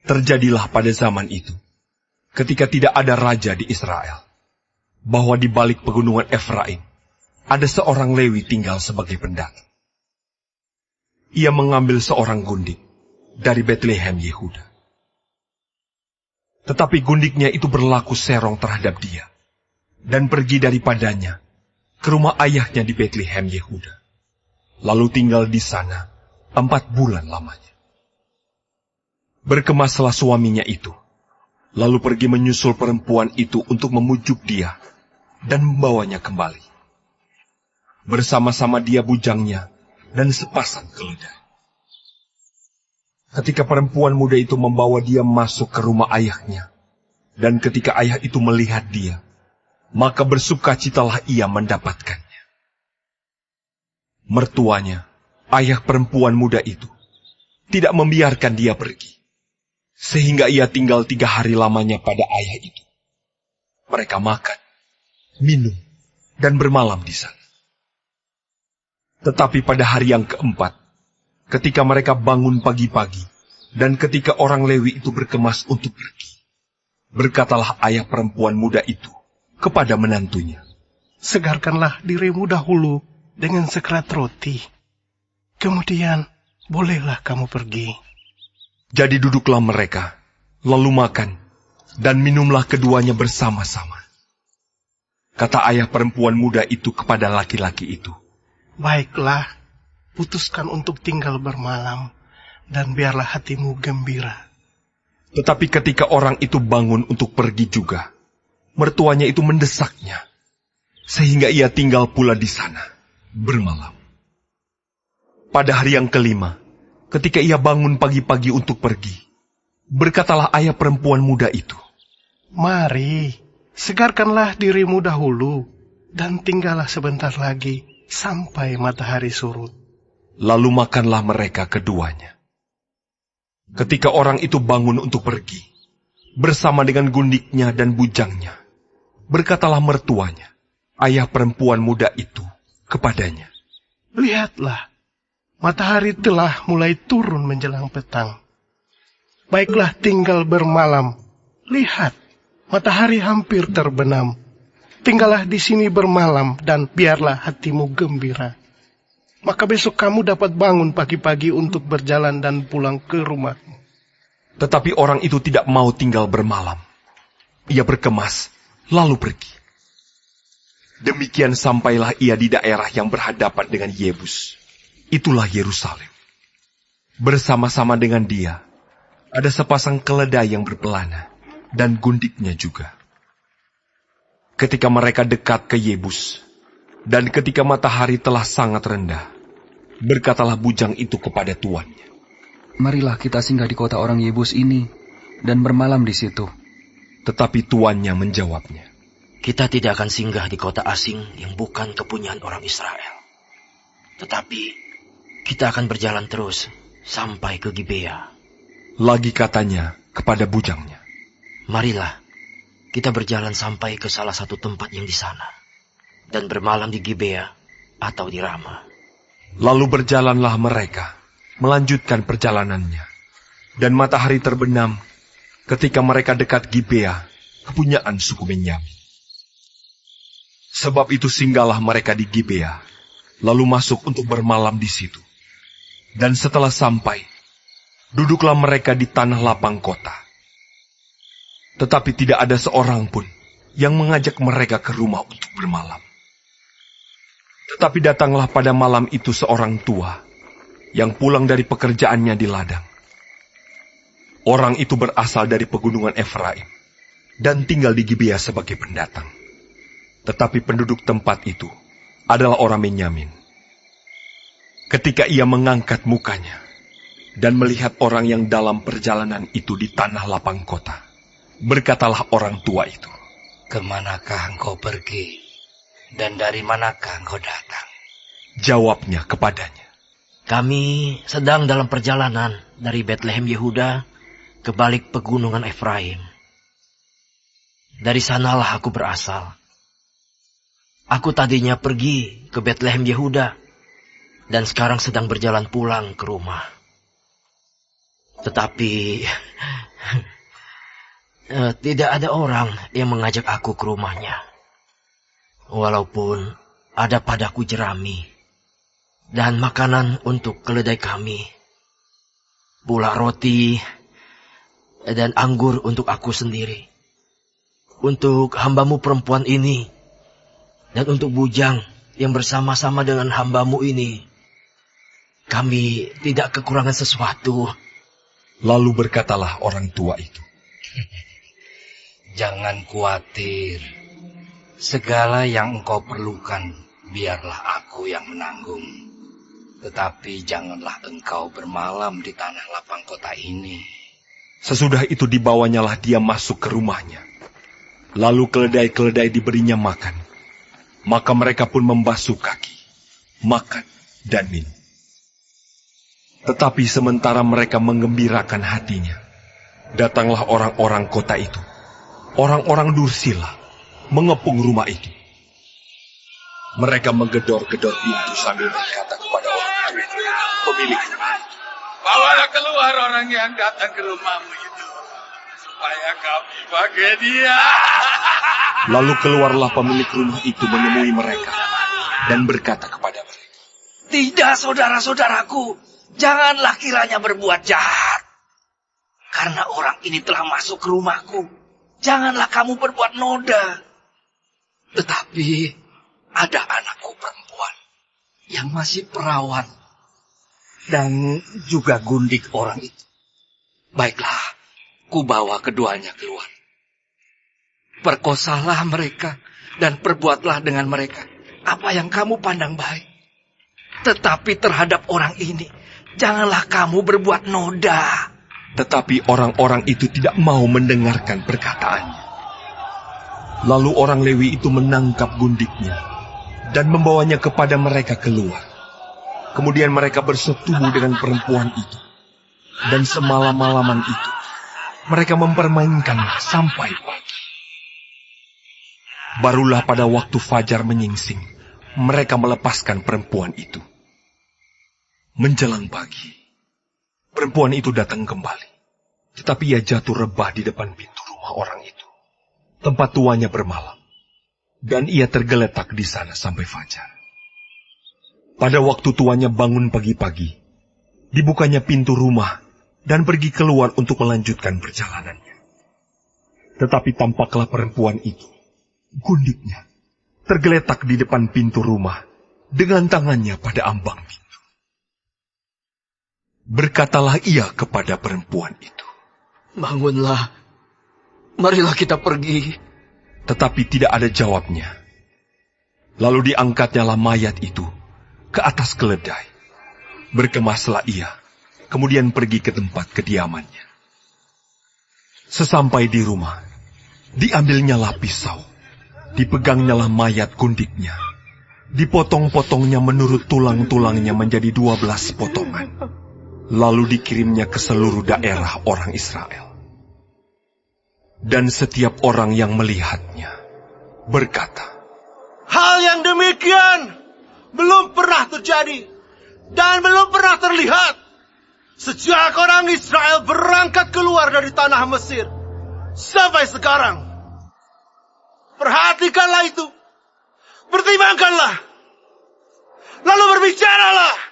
Terjadilah pada zaman itu, ketika tidak ada raja di Israel, bahwa di balik pegunungan Efraim, ada seorang Lewi tinggal sebagai pendatang. Ia mengambil seorang gundik dari Betlehem Yehuda. Tetapi gundiknya itu berlaku serong terhadap dia, dan pergi daripadanya ke rumah ayahnya di Betlehem Yehuda, lalu tinggal di sana 4 bulan lamanya. Berkemaslah suaminya itu, lalu pergi menyusul perempuan itu untuk memujuk dia dan membawanya kembali. Bersama-sama dia bujangnya dan sepasang keledai. Ketika perempuan muda itu membawa dia masuk ke rumah ayahnya, dan ketika ayah itu melihat dia, maka bersukacitalah ia mendapatkannya. Mertuanya, ayah perempuan muda itu, tidak membiarkan dia pergi, sehingga ia tinggal 3 hari lamanya pada ayah itu. Mereka makan, minum, dan bermalam di sana. Tetapi pada hari yang keempat, ketika mereka bangun pagi-pagi, dan ketika orang Lewi itu berkemas untuk pergi, berkatalah ayah perempuan muda itu kepada menantunya, "Segarkanlah dirimu dahulu dengan sekerat roti. Kemudian, bolehlah kamu pergi." Jadi duduklah mereka, lalu makan, dan minumlah keduanya bersama-sama. Kata ayah perempuan muda itu kepada laki-laki itu, "Baiklah, putuskan untuk tinggal bermalam, dan biarlah hatimu gembira." Tetapi ketika orang itu bangun untuk pergi juga, mertuanya itu mendesaknya, sehingga ia tinggal pula di sana, bermalam. Pada hari yang kelima, ketika ia bangun pagi-pagi untuk pergi, berkatalah ayah perempuan muda itu, "Mari, segarkanlah dirimu dahulu, dan tinggallah sebentar lagi sampai matahari surut." Lalu makanlah mereka keduanya. Ketika orang itu bangun untuk pergi, bersama dengan gundiknya dan bujangnya, berkatalah mertuanya, ayah perempuan muda itu, kepadanya, "Lihatlah, matahari telah mulai turun menjelang petang. Baiklah tinggal bermalam. Lihat, matahari hampir terbenam. Tinggallah di sini bermalam dan biarlah hatimu gembira. Maka besok kamu dapat bangun pagi-pagi untuk berjalan dan pulang ke rumahmu." Tetapi orang itu tidak mau tinggal bermalam. Ia berkemas, lalu pergi. Demikian sampailah ia di daerah yang berhadapan dengan Yebus. Itulah Yerusalem. Bersama-sama dengan dia, ada sepasang keledai yang berpelana, dan gundiknya juga. Ketika mereka dekat ke Yebus, dan ketika matahari telah sangat rendah, berkatalah bujang itu kepada tuannya, "Marilah kita singgah di kota orang Yebus ini, dan bermalam di situ." Tetapi tuannya menjawabnya, "Kita tidak akan singgah di kota asing yang bukan kepunyaan orang Israel. Tetapi kita akan berjalan terus sampai ke Gibea." Lagi katanya kepada bujangnya, "Marilah kita berjalan sampai ke salah satu tempat yang di sana, dan bermalam di Gibea atau di Rama." Lalu berjalanlah mereka, melanjutkan perjalanannya, dan matahari terbenam ketika mereka dekat Gibea, kepunyaan suku Benyamin. Sebab itu singgahlah mereka di Gibea, lalu masuk untuk bermalam di situ. Dan setelah sampai, duduklah mereka di tanah lapang kota. Tetapi tidak ada seorang pun yang mengajak mereka ke rumah untuk bermalam. Tetapi datanglah pada malam itu seorang tua, yang pulang dari pekerjaannya di ladang. Orang itu berasal dari pegunungan Efraim, dan tinggal di Gibea sebagai pendatang. Tetapi penduduk tempat itu adalah orang Benyamin. Ketika ia mengangkat mukanya, dan melihat orang yang dalam perjalanan itu di tanah lapang kota, berkatalah orang tua itu, "Kemanakah engkau pergi? Dan dari manakah engkau datang?" Jawabnya kepadanya, "Kami sedang dalam perjalanan dari Betlehem Yehuda ke balik pegunungan Efraim. Dari sanalah aku berasal. Aku tadinya pergi ke Betlehem Yehuda, dan sekarang sedang berjalan pulang ke rumah. Tetapi tidak ada orang yang mengajak aku ke rumahnya. Walaupun ada padaku jerami dan makanan untuk keledai kami, pula roti dan anggur untuk aku sendiri, untuk hambamu perempuan ini, dan untuk bujang yang bersama-sama dengan hambamu ini, kami tidak kekurangan sesuatu. Lalu berkatalah orang tua itu, Jangan khawatir. Segala yang engkau perlukan, biarlah aku yang menanggung. Tetapi janganlah engkau bermalam di tanah lapang kota ini. sesudah itu dibawanyalah dia masuk ke rumahnya. Lalu keledai-keledai diberinya makan. Maka mereka pun membasuh kaki, makan dan minum. Tetapi sementara mereka menggembirakan hatinya, datanglah orang-orang kota itu, orang-orang Dursila, mengepung rumah itu. Mereka menggedor-gedor pintu sambil berkata kepada orang tua, pemilik rumah, Bawalah keluar orang yang datang ke rumahmu itu, supaya kami pakai dia. Lalu keluarlah pemilik rumah itu menemui mereka dan berkata kepada mereka, Tidak, saudara-saudaraku, janganlah kiranya berbuat jahat. Karena orang ini telah masuk ke rumahku, janganlah kamu berbuat noda. Tetapi ada anakku perempuan yang masih perawan dan juga gundik orang itu. Baiklah, ku bawa keduanya keluar. Perkosalah mereka dan perbuatlah dengan mereka apa yang kamu pandang baik. Tetapi terhadap orang ini, janganlah kamu berbuat noda. tetapi orang-orang itu tidak mau mendengarkan perkataannya. Lalu orang Lewi itu menangkap gundiknya dan membawanya kepada mereka keluar. Kemudian mereka bersetubuh dengan perempuan itu. Dan semalam-malaman itu, mereka mempermainkannya sampai pagi. Barulah pada waktu fajar menyingsing, mereka melepaskan perempuan itu. Menjelang pagi, perempuan itu datang kembali. Tetapi ia jatuh rebah di depan pintu rumah orang itu, tempat tuannya bermalam. Dan ia tergeletak di sana sampai fajar. Pada waktu tuannya bangun pagi-pagi, dibukanya pintu rumah dan pergi keluar untuk melanjutkan perjalanannya. Tetapi tampaklah perempuan itu, gundiknya, tergeletak di depan pintu rumah dengan tangannya pada ambang pintu. Berkatalah ia kepada perempuan itu, Bangunlah, marilah kita pergi. tetapi tidak ada jawabnya. Lalu diangkatnyalah mayat itu ke atas keledai. Berkemaslah ia, kemudian pergi ke tempat kediamannya. Sesampai di rumah, diambilnyalah pisau, dipegangnyalah mayat gundiknya, dipotong-potongnya menurut tulang-tulangnya menjadi 12 potongan, lalu dikirimnya ke seluruh daerah orang Israel. Dan setiap orang yang melihatnya berkata, Hal yang demikian belum pernah terjadi dan belum pernah terlihat sejak orang Israel berangkat keluar dari tanah Mesir sampai sekarang. Perhatikanlah itu, pertimbangkanlah, lalu berbicaralah.